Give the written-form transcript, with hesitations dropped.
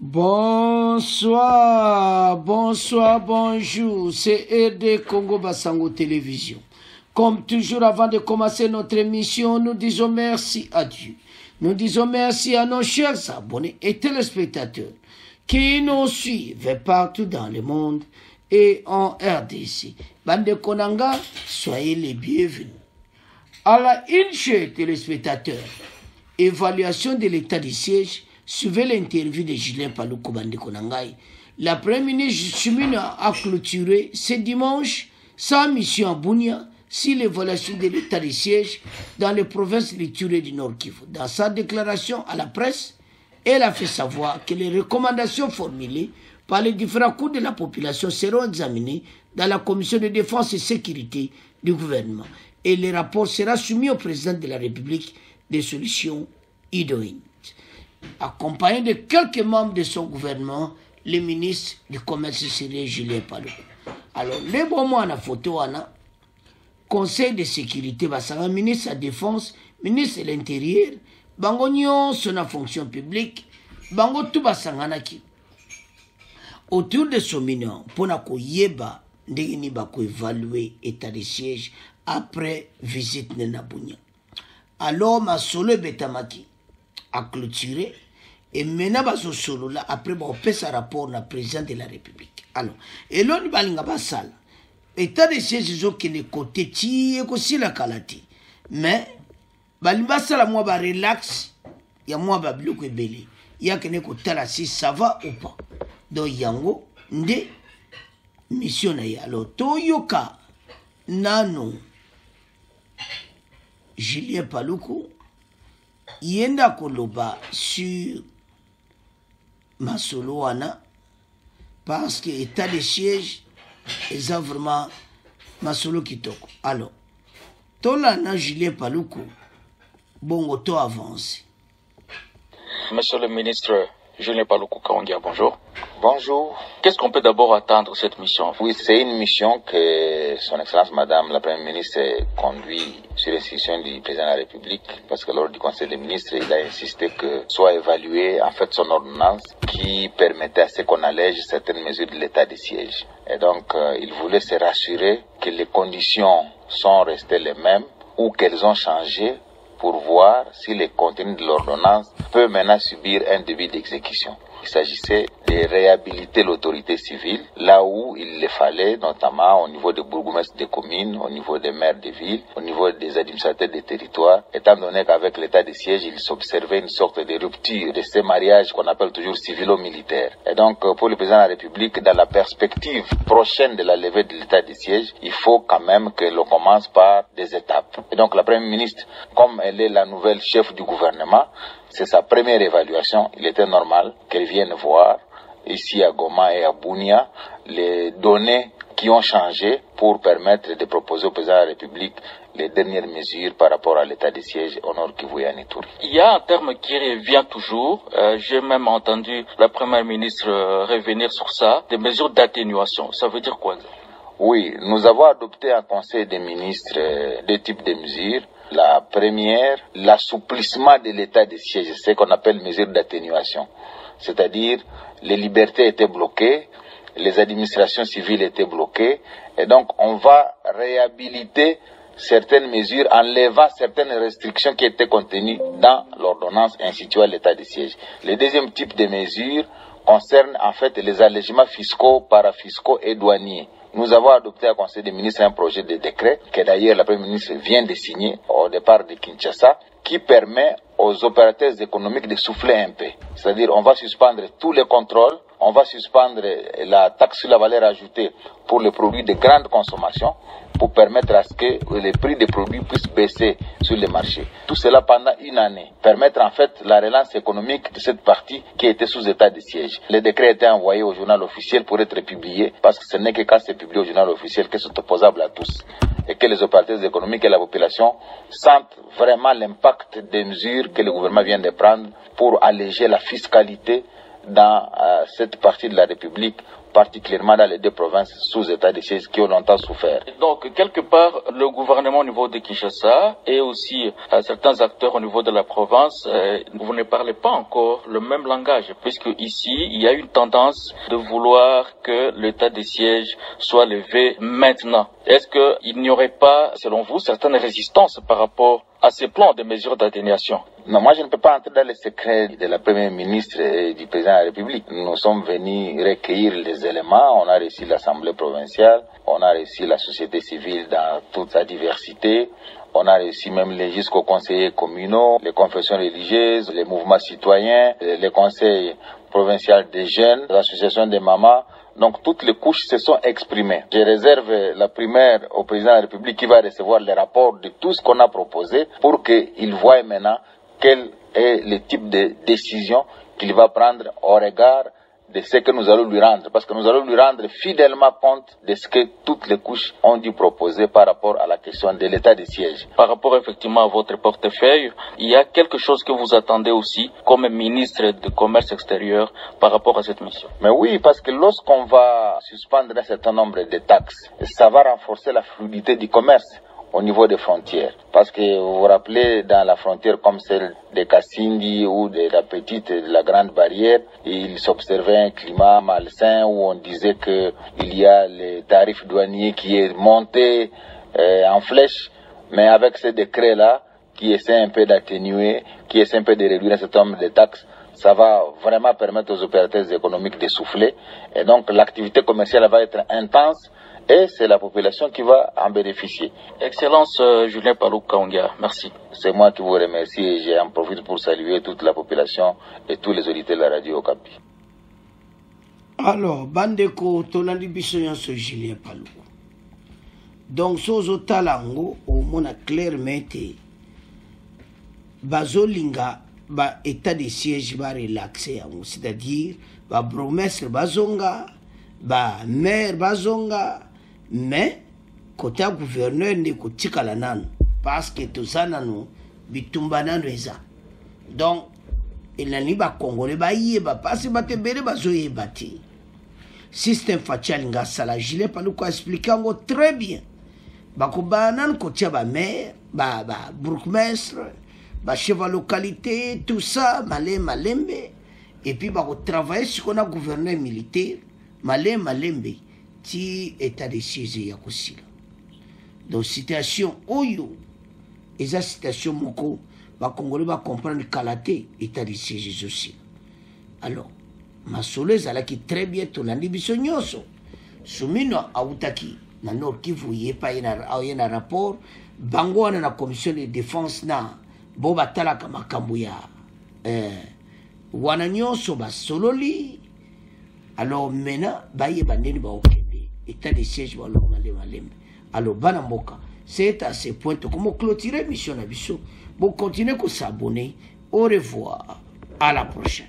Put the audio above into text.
Bonsoir, bonsoir, bonjour, c'est RD Congo Basango Télévision. Comme toujours, avant de commencer notre émission, nous disons merci à Dieu. Nous disons merci à nos chers abonnés et téléspectateurs qui nous suivent partout dans le monde et en RDC. Bande Konanga, soyez les bienvenus. À la une, chers téléspectateurs, évaluation de l'état du siège. Suivez l'interview de Julien Paluku Bande Konangai. La première ministre Chimina a clôturé ce dimanche sa mission à Bunia sur l'évaluation de l'état du siège dans les provinces littorales du Nord Kivu. Dans sa déclaration à la presse, elle a fait savoir que les recommandations formulées par les différents coups de la population seront examinées dans la commission de défense et sécurité du gouvernement. Et le rapport sera soumis au président de la République des solutions idoines. Accompagné de quelques membres de son gouvernement, le ministre du Commerce sérieux Julien Paluku. Alors, les bons mots à la photo, Conseil de sécurité, basara ministre de la Défense, ministre de l'Intérieur, bango nyonso na fonction publique, bango tout basanganaki. Autour de ce million, pour na ko yeba, ndenge ni ba ko évaluer état de siège après visite de Nabunya. Alors, ma solo betamaki a clôturé et maintenant baso solo là après on fait sa rapport na président de la République. Alors, et l'on balinga basal. État de siège qui ne côté ti et aussi la kalati. Mais balimba sala moi ba relax, ya moi ba bloquer belé. Ya que ne côté là si ça va ou pas. Donc yango nde mission na ya. Alors toyoka nano Julien Paluku yenda koloba sur masolo wana parce que état de siège est vraiment masolo kitoko. Alors tola na Julien Paluku bongo to avance. Monsieur le ministre Julien Paluku Kaongia, bonjour. Bonjour. Qu'est-ce qu'on peut d'abord attendre de cette mission? Oui, c'est une mission que son Excellence Madame la Première ministre conduit sur l'instruction du Président de la République, parce que lors du Conseil des ministres, il a insisté que soit évaluée en fait son ordonnance qui permettait à ce qu'on allège certaines mesures de l'état de siège. Et donc, il voulait se rassurer que les conditions sont restées les mêmes ou qu'elles ont changé pour voir si le contenu de l'ordonnance peut maintenant subir un début d'exécution. Il s'agissait de réhabiliter l'autorité civile là où il le fallait, notamment au niveau des bourgmestres des communes, au niveau des maires des villes, au niveau des administrateurs des territoires, étant donné qu'avec l'état de siège, il s'observait une sorte de rupture de ces mariages qu'on appelle toujours civilo-militaires. Et donc, pour le président de la République, dans la perspective prochaine de la levée de l'état de siège, il faut quand même que l'on commence par des étapes. Et donc, la Première ministre, comme elle est la nouvelle chef du gouvernement, c'est sa première évaluation. Il était normal qu'elle vienne voir ici à Goma et à Bunia les données qui ont changé pour permettre de proposer au président de la République les dernières mesures par rapport à l'état de siège au Nord Kivu et à Ituri. Il y a un terme qui revient toujours. J'ai même entendu la Première ministre revenir sur ça, des mesures d'atténuation. Ça veut dire quoi? Oui, nous avons adopté un conseil des ministres deux types de mesures. La première, l'assouplissement de l'état de siège, c'est ce qu'on appelle mesure d'atténuation. C'est-à-dire, les libertés étaient bloquées, les administrations civiles étaient bloquées, et donc on va réhabiliter certaines mesures en levant certaines restrictions qui étaient contenues dans l'ordonnance instituant l'état de siège. Le deuxième type de mesures concerne en fait les allègements fiscaux, parafiscaux et douaniers. Nous avons adopté au Conseil des ministres un projet de décret que d'ailleurs la Première ministre vient de signer au départ de Kinshasa, qui permet aux opérateurs économiques de souffler un peu. C'est-à-dire on va suspendre tous les contrôles, on va suspendre la taxe sur la valeur ajoutée pour les produits de grande consommation pour permettre à ce que les prix des produits puissent baisser sur les marchés. Tout cela pendant une année. Permettre en fait la relance économique de cette partie qui était sous état de siège. Le décret a été envoyé au journal officiel pour être publié parce que ce n'est que quand c'est publié au journal officiel que c'est opposable à tous. Et que les opérateurs économiques et la population sentent vraiment l'impact des mesures que le gouvernement vient de prendre pour alléger la fiscalité dans cette partie de la République, particulièrement dans les deux provinces sous état de siège qui ont longtemps souffert. Donc, quelque part, le gouvernement au niveau de Kinshasa et aussi certains acteurs au niveau de la province, vous ne parlez pas encore le même langage, puisque ici, il y a une tendance de vouloir que l'état de siège soit levé maintenant. Est-ce qu'il n'y aurait pas, selon vous, certaines résistances par rapport à ces plans de mesures d'atténuation? Non, moi je ne peux pas entrer dans les secrets de la Première ministre et du Président de la République. Nous sommes venus recueillir les éléments, on a reçu l'Assemblée provinciale, on a reçu la société civile dans toute sa diversité, on a reçu même jusqu'aux conseillers communaux, les confessions religieuses, les mouvements citoyens, les conseils provinciaux des jeunes, l'association des mamans. Donc toutes les couches se sont exprimées. Je réserve la primaire au président de la République qui va recevoir les rapports de tout ce qu'on a proposé pour qu'il voie maintenant quel est le type de décision qu'il va prendre au regard de ce que nous allons lui rendre. Parce que nous allons lui rendre fidèlement compte de ce que toutes les couches ont dû proposer par rapport à la question de l'état de siège. Par rapport effectivement à votre portefeuille, il y a quelque chose que vous attendez aussi comme ministre du Commerce extérieur par rapport à cette mission? Mais oui, parce que lorsqu'on va suspendre un certain nombre de taxes, ça va renforcer la fluidité du commerce au niveau des frontières. Parce que vous vous rappelez, dans la frontière comme celle de Kassindi ou de la petite, de la grande barrière, il s'observait un climat malsain où on disait qu'il y a les tarifs douaniers qui est monté en flèche, mais avec ce décret-là, qui essaie un peu d'atténuer, qui essaie un peu de réduire un certain nombre de taxes, ça va vraiment permettre aux opérateurs économiques de souffler. Et donc l'activité commerciale va être intense, et c'est la population qui va en bénéficier. Excellence Julien Paluku Kahongya, merci. C'est moi qui vous remercie et j'en profite pour saluer toute la population et tous les auditeurs de la radio Okapi. Alors, bandeko tolandi biso nyonso Julien Paluku. Donc sozo talango omona clairement te bazolinga ba état de siège va relaxer yango, c'est-à-dire ba promesse bazonga, ba maire bazonga, mais côté gouverneur ne kotikala nanu parce que toza nanu bitumba nanu eza. Donc elani ba congolais ba yeba parce batembele bazoyeba te système facial nga sala Julien Paluku a expliqué ngo très bien. Bakoba nan kotia ba maire, ba bourgmestre, ba chef de localité, tout ça, malembe, et puis bako travailler sur qu'on a gouverneur militaire, malembe, ti état de siège ya kosila. Donc situation oyo, eza situation moko, ba congolais ba comprendre kalaté état de siège aussi. Alors, masolo ezalaki très bien tolandi biso nyonso. Sumino autaki na Nord Kivu yepa yena rapport bango wana na commission de défense na bo batalaka makambo ya wana nyonso basololi. Alors maintenant bayeba ndeni baokende état de siège balonga malembe. Alors bana mboka, c'est à ce point comment clôturer mission na biso. Bon continuer ko s'abonner. Au revoir, à la prochaine.